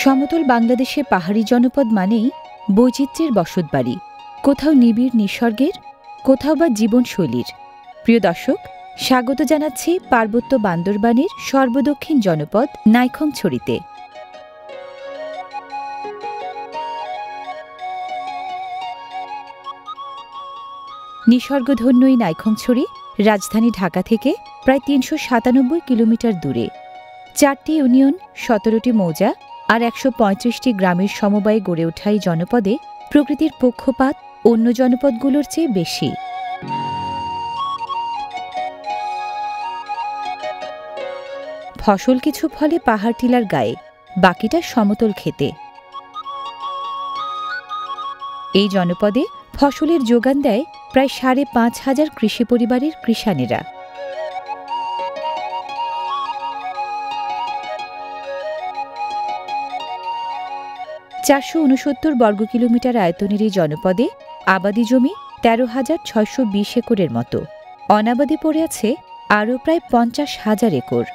সমতল বাংলাদেশে পাহাড়ি জনপদ মানেই বৈচিত্র্যের বসতবাড়ি, কোথাও নিবিড় নিসর্গের, কোথাও বা জীবনশৈলীর। প্রিয় দর্শক, স্বাগত জানাচ্ছি পার্বত্য বান্দরবানের সর্বদক্ষিণ জনপদ নাইক্ষ্যংছড়িতে। নিসর্গধন্য এই নাইক্ষ্যংছড়ি রাজধানী ঢাকা থেকে প্রায় ৩৯৭ কিলোমিটার দূরে। ৪টি ইউনিয়ন, ১৭টি মৌজা আর ১৩৫টি গ্রামের সমবায়ে গড়ে ওঠা এই জনপদে প্রকৃতির পক্ষপাত অন্য জনপদগুলোর চেয়ে বেশি। ফসল কিছু ফলে পাহাড় টিলার গায়ে, বাকিটা সমতল ক্ষেতে। এই জনপদে ফসলের যোগান দেয় প্রায় ৫,৫০০ কৃষি পরিবারের কৃষানেরা। (৪৬৯ বর্গ কিলোমিটার আয়তনের এই জনপদে আবাদি জমি ১৩,৬২০ একরের মতো, অনাবাদি পড়ে আছে আরও প্রায় ৫০,০০০ একর।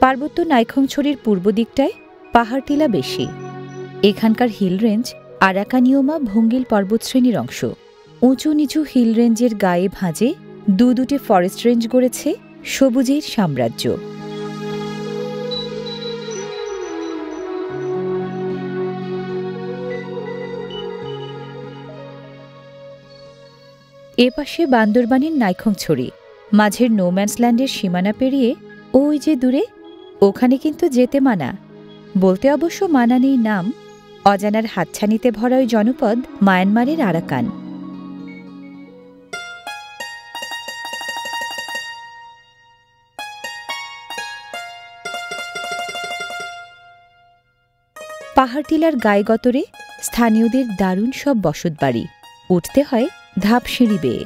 পার্বত্য নাইক্ষ্যংছড়ির পূর্ব দিকটায় পাহাড় টিলা বেশি। এখানকার হিল রেঞ্জ আরাকানিওমা ভঙ্গিল পর্বতশ্রেণীর অংশ। উঁচু নিচু হিল রেঞ্জের গায়ে ভাঁজে দুটি ফরেস্ট রেঞ্জ গড়েছে সবুজের সাম্রাজ্য। এপাশে বান্দরবানের নাইক্ষ্যংছড়ি, মাঝের নোম্যান্সল্যান্ডের সীমানা পেরিয়ে ওই যে দূরে, ওখানে কিন্তু যেতে মানা। বলতে অবশ্য মানা নেই নাম। অজানার হাতছানিতে ভরা ওই জনপদ মায়ানমারের আরাকান। পাহাড় টিলার গায়ে গতরে স্থানীয়দের দারুণ সব বসতবাড়ি। উঠতে হয় ধাপ সিঁড়ি বেয়ে।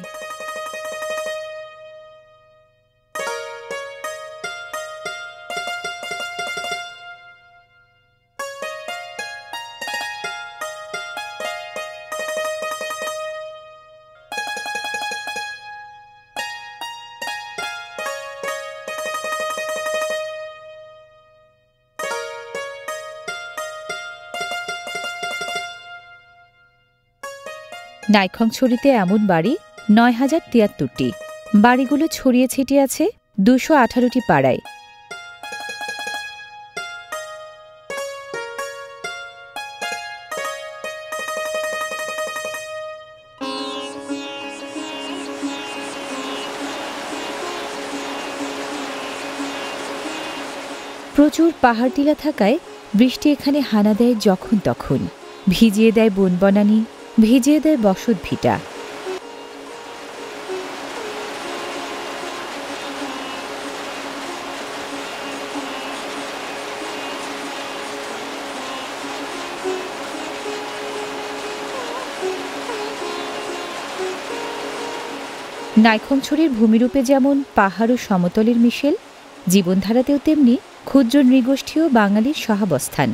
নাইক্ষ্যংছড়িতে এমন বাড়ি ৯,০৭৩টি। বাড়িগুলো ছড়িয়ে ছিটিয়ে আছে ২১৮টি পাড়ায়। প্রচুর পাহাড় টিলা থাকায় বৃষ্টি এখানে হানা দেয় যখন তখন, ভিজিয়ে দেয় বনবনানি, ভিজিয়ে দেয় বসত ভিটা। নাইখংছড়ির ভূমিরূপে যেমন পাহাড় ও সমতলের মিশেল, জীবনধারাতেও তেমনি ক্ষুদ্র নৃগোষ্ঠী ও বাঙালির সহাবস্থান।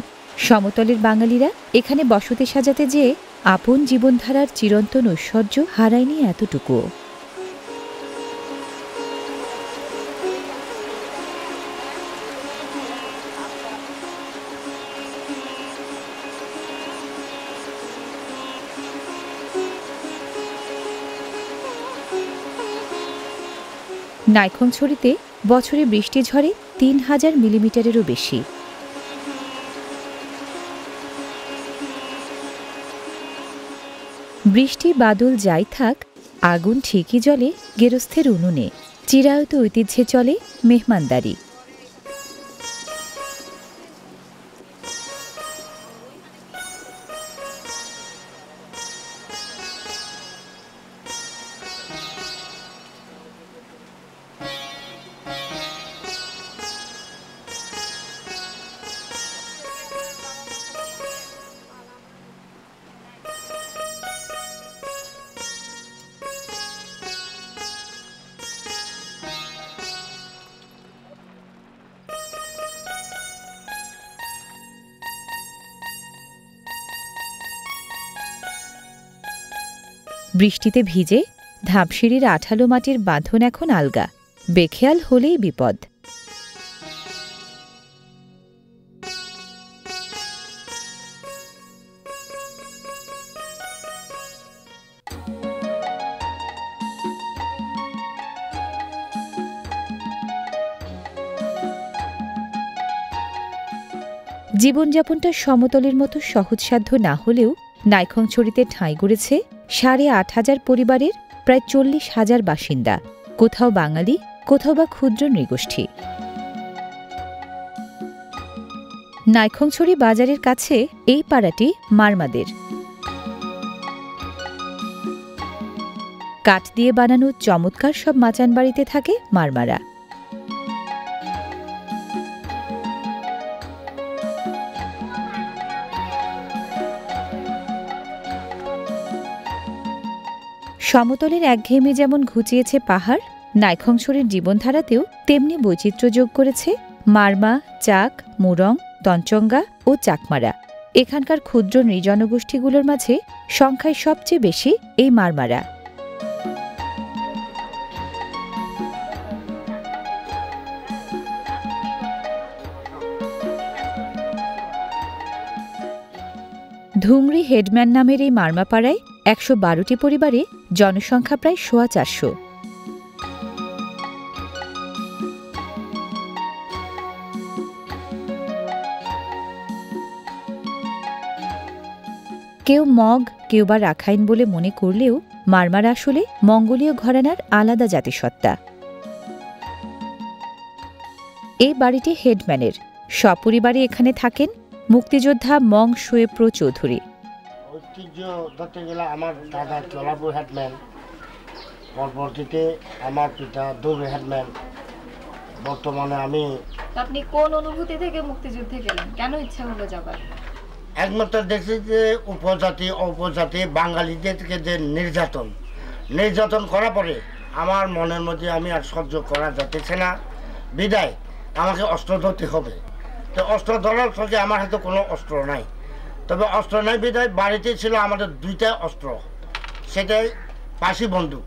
সমতলের বাঙালিরা এখানে বসতি সাজাতে যেয়ে আপন জীবনধারার চিরন্তন ঐশ্বর্য হারায়নি এতটুকুও। নাইখংছড়িতে বছরে বৃষ্টি ঝরে ৩,০০০ মিলিমিটারেরও বেশি। বৃষ্টি বাদল যাই থাক, আগুন ঠিকই জ্বলে গেরস্থের উনুনে। চিরায়ত ঐতিহ্যে চলে মেহমানদারি। বৃষ্টিতে ভিজে ধাপসিঁড়ির আঠালো মাটির বাঁধন এখন আলগা, বেখেয়াল হলেই বিপদ। জীবনযাপনটা সমতলের মতো সহজসাধ্য না হলেও নাইখংছড়িতে ঠাঁই গড়েছে ৮,৫০০ পরিবারের প্রায় ৪০,০০০ বাসিন্দা, কোথাও বাঙালি, কোথাও বা ক্ষুদ্র নৃগোষ্ঠী। নাইখংছড়ি বাজারের কাছে এই পাড়াটি মারমাদের। কাঠ দিয়ে বানানো চমৎকার সব মাচান বাড়িতে থাকে মারমারা। সমতলের একঘেয়েমি যেমন ঘুচিয়েছে পাহাড়, নাইখংছড়ির জীবনধারাতেও তেমনি বৈচিত্র্য যোগ করেছে মারমা, চাক, মুরং, তঞ্চঙ্গা ও চাকমারা। এখানকার ক্ষুদ্র নৃজনগোষ্ঠীগুলোর মাঝে সংখ্যায় সবচেয়ে বেশি এই মারমারা। ধুংরি হেডম্যান নামের এই মারমাপাড়ায় ১১২টি পরিবারে জনসংখ্যা প্রায় ৪৫০। কেউ মগ, কেউ বা রাখাইন বলে মনে করলেও মারমারা আসলে মঙ্গোলীয় ঘরানার আলাদা জাতিসত্তা। এই বাড়িটি হেডম্যানের। সপরিবারে এখানে থাকেন মুক্তিযোদ্ধা মং শুয়েপ্রো চৌধুরী। ঐতিহ্য ধরতে গেলে আমার দাদা চলাপুর হেডম্যান, পরবর্তীতে আমার পিতা দুবে হেডম্যান, বর্তমানে আমি। আপনি কোন অনুভূতি থেকে মুক্তিযুদ্ধে গেলেন? কেন ইচ্ছা হলো যাবার? একমাত্র দেখছি যে উপজাতি অপজাতি বাঙালিদেরকে যে নির্যাতন করার পরে আমার মনের মধ্যে আমি আর সহ্য করা যাচ্ছে না, বিদায় আমাকে অস্ত্র ধরতে হবে। তো অস্ত্র ধরার সঙ্গে আমার হাতে কোনো অস্ত্র নাই, তবে অস্ত্র নাই বিদায় বাড়িতে ছিল আমাদের 2টা অস্ত্র, সেটাই পাশি বন্দুক,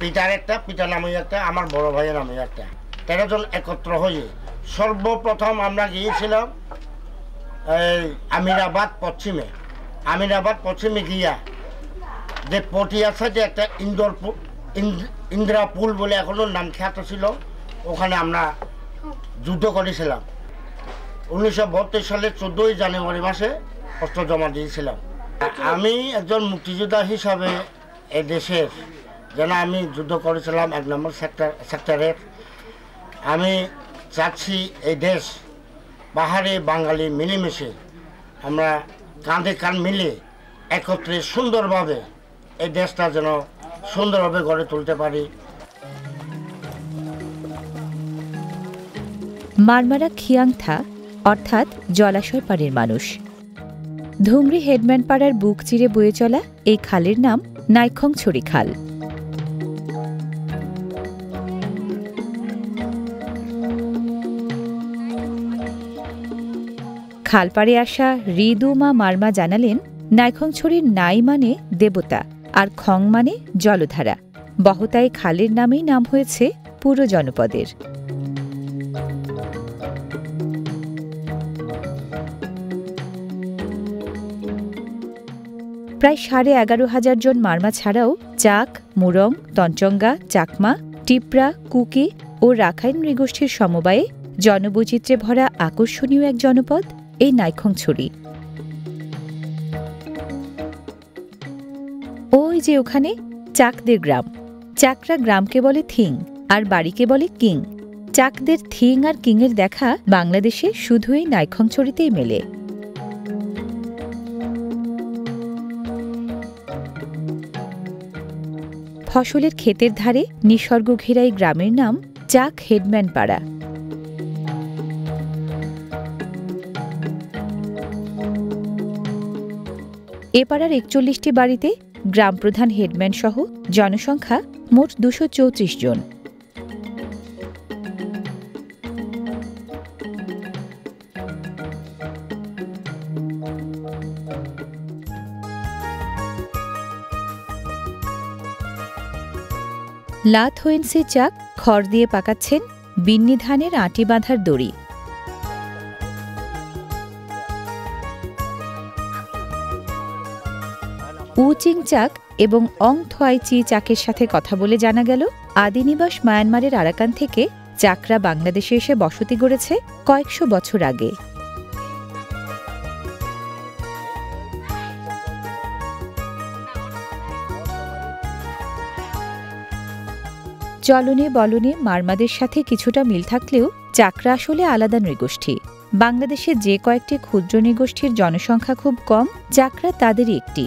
পিতার একটা, পিতার নামে একটা, আমার বড় ভাইয়ের নামে একটা। 13 জন একত্র হয়ে সর্বপ্রথম আমরা গিয়েছিলাম এই আমিরাবাদ পশ্চিমে গিয়া যে পটিয়ার সাথে একটা ইন্দিরাপুল বলে এখনো নাম খ্যাত ছিল, ওখানে আমরা যুদ্ধ করেছিলাম। 1972 সালে 14 জানুয়ারি মাসে অস্ত্র জমা দিয়েছিলাম। আমি একজন মুক্তিযোদ্ধা হিসাবে এ দেশের যেন আমি যুদ্ধ করেছিলাম 1 নম্বর সেক্টরের। আমি চাচ্ছি এই দেশ পাহাড়ে বাঙালি মিলেমিশে আমরা কাঁধে কাঁধ মিলে একত্রে সুন্দরভাবে এই দেশটা যেন সুন্দরভাবে গড়ে তুলতে পারি। মারমারা খিয়াংথা অর্থাৎ জলাশয় পাড়ের মানুষ। ধুংরি হেডম্যান পাড়ার বুক চিরে বয়ে চলা এই খালের নাম নাইখংছড়ি খাল। খালপাড়ে আসা ঋদুমা মারমা জানালেন, নাইখংছড়ির নাই মানে দেবতা আর খং মানে জলধারা। বহতায় খালের নামেই নাম হয়েছে পুরো জনপদের। প্রায় 11,500 জন মারমা ছাড়াও চাক, মুরং, তঞ্চঙ্গা, চাকমা, টিপরা, কুকি ও রাখাইন নৃগোষ্ঠীর সমবায়ে জনবৈচিত্র্যে ভরা আকর্ষণীয় এক জনপদ এই নাইখংছড়ি। ওই যে ওখানে চাকদের গ্রাম। চাকরা গ্রামকে বলে থিং আর বাড়িকে বলে কিং। চাকদের থিং আর কিংয়ের দেখা বাংলাদেশে শুধুই নাইখংছড়িতেই মেলে। ফসলের ক্ষেতের ধারে নিসর্গ ঘেরাই গ্রামের নাম চাক হেডম্যান পাড়া। এ পাড়ার 41টি বাড়িতে গ্রাম প্রধান হেডম্যান সহ জনসংখ্যা মোট 234 জন। লাত হোয়েন্সে চাক খড় দিয়ে পাকাচ্ছেন বিন্নি ধানের আঁটি বাঁধার দড়ি। উচিং চাক এবং অং থোয়াইচি চাকের সাথে কথা বলে জানা গেল, আদিনিবাস মায়ানমারের আরাকান থেকে চাকরা বাংলাদেশে এসে বসতি গড়েছে কয়েকশো বছর আগে। চলনে বলনে মারমাদের সাথে কিছুটা মিল থাকলেও চাকরা আসলে আলাদা নৃগোষ্ঠী। বাংলাদেশে যে কয়েকটি ক্ষুদ্র নৃগোষ্ঠীর জনসংখ্যা খুব কম, চাকরা তাদেরই একটি।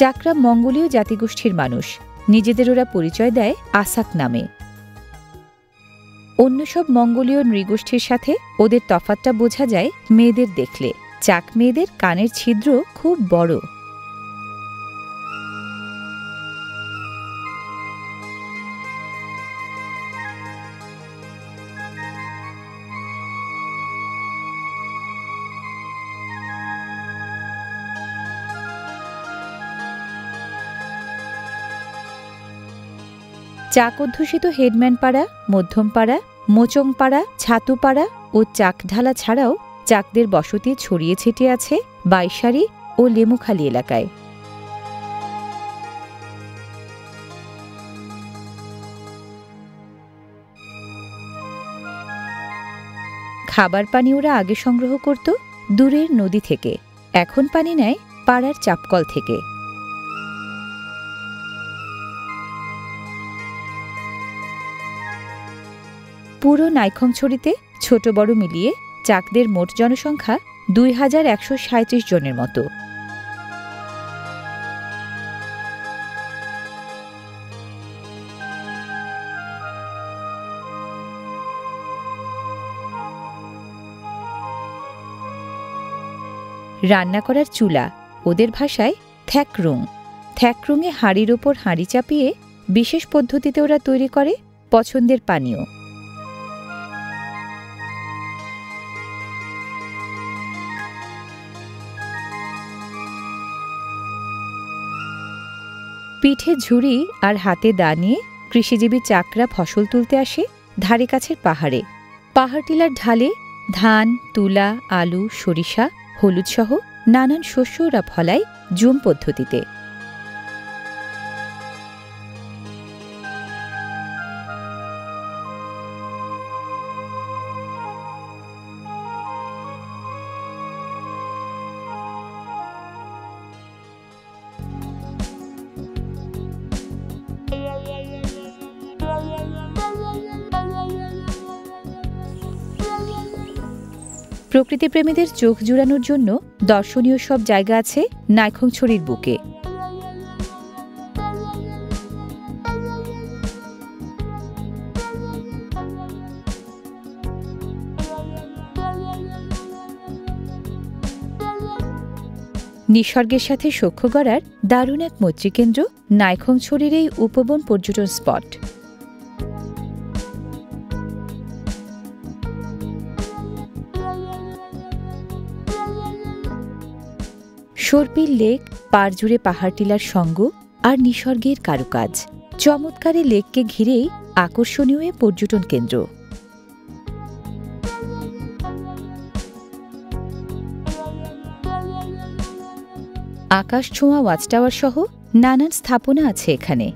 চাকরা মঙ্গোলীয় জাতিগোষ্ঠীর মানুষ। নিজেদের ওরা পরিচয় দেয় আসাক নামে। অন্য সব মঙ্গোলীয় নৃগোষ্ঠীর সাথে ওদের তফাৎটা বোঝা যায় মেয়েদের দেখলে। চাক মেয়েদের কানের ছিদ্র খুব বড়। চাক অধ্যুষিত হেডম্যান পাড়া, মধ্যম পাড়া, মোচং পাড়া, ছাতু পাড়া ও চাকঢালা ছাড়াও চাকদের বসতি ছড়িয়ে ছিটিয়ে আছে বাইশারি ও লেমুখালী এলাকায়। খাবার পানি ওরা আগে সংগ্রহ করত দূরের নদী থেকে, এখন পানি নেয় পাড়ার চাপকল থেকে। পুরো নাইখংছড়িতে ছোট বড় মিলিয়ে চাকদের মোট জনসংখ্যা 2137 জনের মতো। রান্না করার চুলা ওদের ভাষায় থ্যাকরুং। থ্যাকরুংয়ে হাঁড়ির ওপর হাঁড়ি চাপিয়ে বিশেষ পদ্ধতিতে ওরা তৈরি করে পছন্দের পানীয়। পিঠে ঝুড়ি আর হাতে দা নিয়ে কৃষিজীবী চাকরা ফসল তুলতে আসে ধারে কাছের পাহাড়ে। পাহাড় টিলার ঢালে ধান, তুলা, আলু, সরিষা, হলুদ সহ নানান শস্য ওরা ফলায় জুম পদ্ধতিতে। প্রকৃতিপ্রেমীদের চোখ জুড়ানোর জন্য দর্শনীয় সব জায়গা আছে নাইখংছড়ির বুকে। নিসর্গের সাথে সখ্য গড়ার দারুণ এক মৈত্রীকেন্দ্র নাইখংছড়ির এই উপবন পর্যটন স্পট। সর্পিল লেক, পাড় জুড়ে পাহাড় টিলার সঙ্গ আর নিসর্গের কারুকাজ, চমৎকার এই লেককে ঘিরেই আকর্ষণীয় এ পর্যটন কেন্দ্র। আকাশ ছোঁয়া ওয়াচ টাওয়ার সহ নানান স্থাপনা আছে এখানে।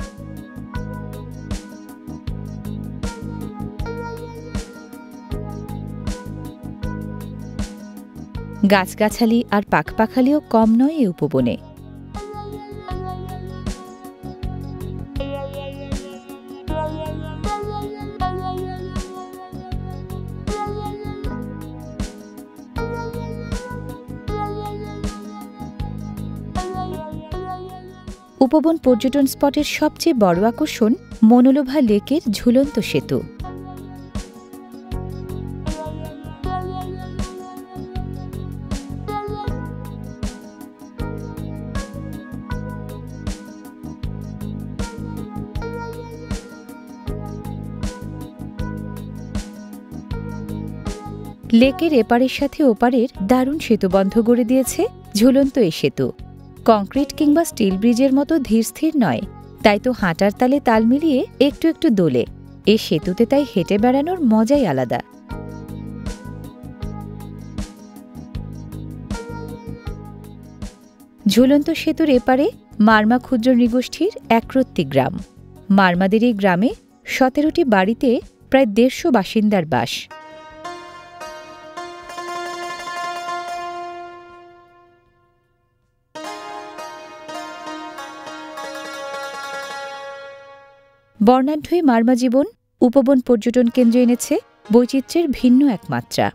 গাছগাছালি আর পাখপাখালিও কম নয় এ উপবনে। উপবন পর্যটন স্পটের সবচেয়ে বড় আকর্ষণ মনোলোভা লেকের ঝুলন্ত সেতু। লেকের এপারের সাথে ওপারের দারুণ সেতুবন্ধ গড়ে দিয়েছে ঝুলন্ত এ সেতু। কংক্রিট কিংবা স্টিল ব্রিজের মতো ধীরস্থির নয়, তাই তো হাঁটার তালে তাল মিলিয়ে একটু একটু দোলে। এ সেতুতে তাই হেঁটে বেড়ানোর মজাই আলাদা। ঝুলন্ত সেতুর এপারে মারমা ক্ষুদ্র নৃগোষ্ঠীর একরত্তি গ্রাম। মারমাদের এই গ্রামে 17টি বাড়িতে প্রায় 150 বাসিন্দার বাস। বর্ণাঢ্য মারমা জীবন উপবন পর্যটন কেন্দ্রে এনেছে বৈচিত্র্যের ভিন্ন এক মাত্রা।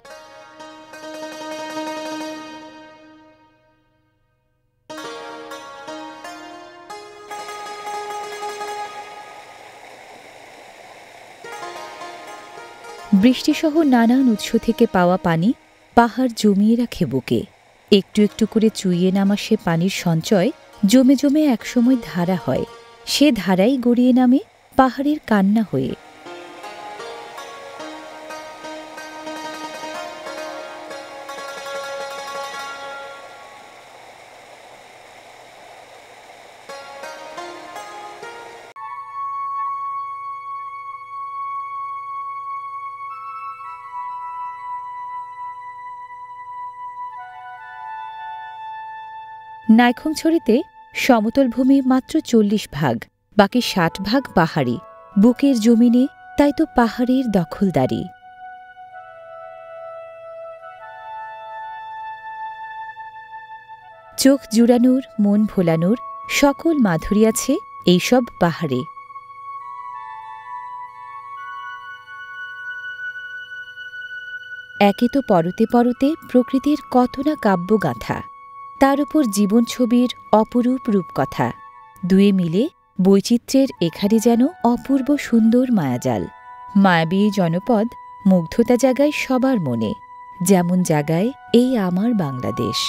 বৃষ্টিসহ নানান উৎস থেকে পাওয়া পানি পাহাড় জমিয়ে রাখে বুকে। একটু একটু করে চুইয়ে নামা সে পানির সঞ্চয় জমে জমে একসময় ধারা হয়। সে ধারাই গড়িয়ে নামে পাহাড়ের কান্না হয়ে। নাইখংছড়িতে সমতল ভূমি মাত্র 40 ভাগ, বাকি 60 ভাগ পাহাড়ি। বুকের জমিনে তাই তো পাহাড়ের দখলদারি। চোখ জুড়ানোর, মন ভোলানোর সকল মাধুরী আছে এইসব পাহাড়ে। একে তো পরতে পরতে প্রকৃতির কত না কাব্যগাথা, তার উপর জীবন ছবির অপরূপ রূপকথা। দুয়ে মিলে বৈচিত্র্যের এখানে যেন অপূর্ব সুন্দর মায়াজাল। মায়াবী জনপদ মুগ্ধতা জাগায় সবার মনে, যেমন জাগায় এই আমার বাংলাদেশ।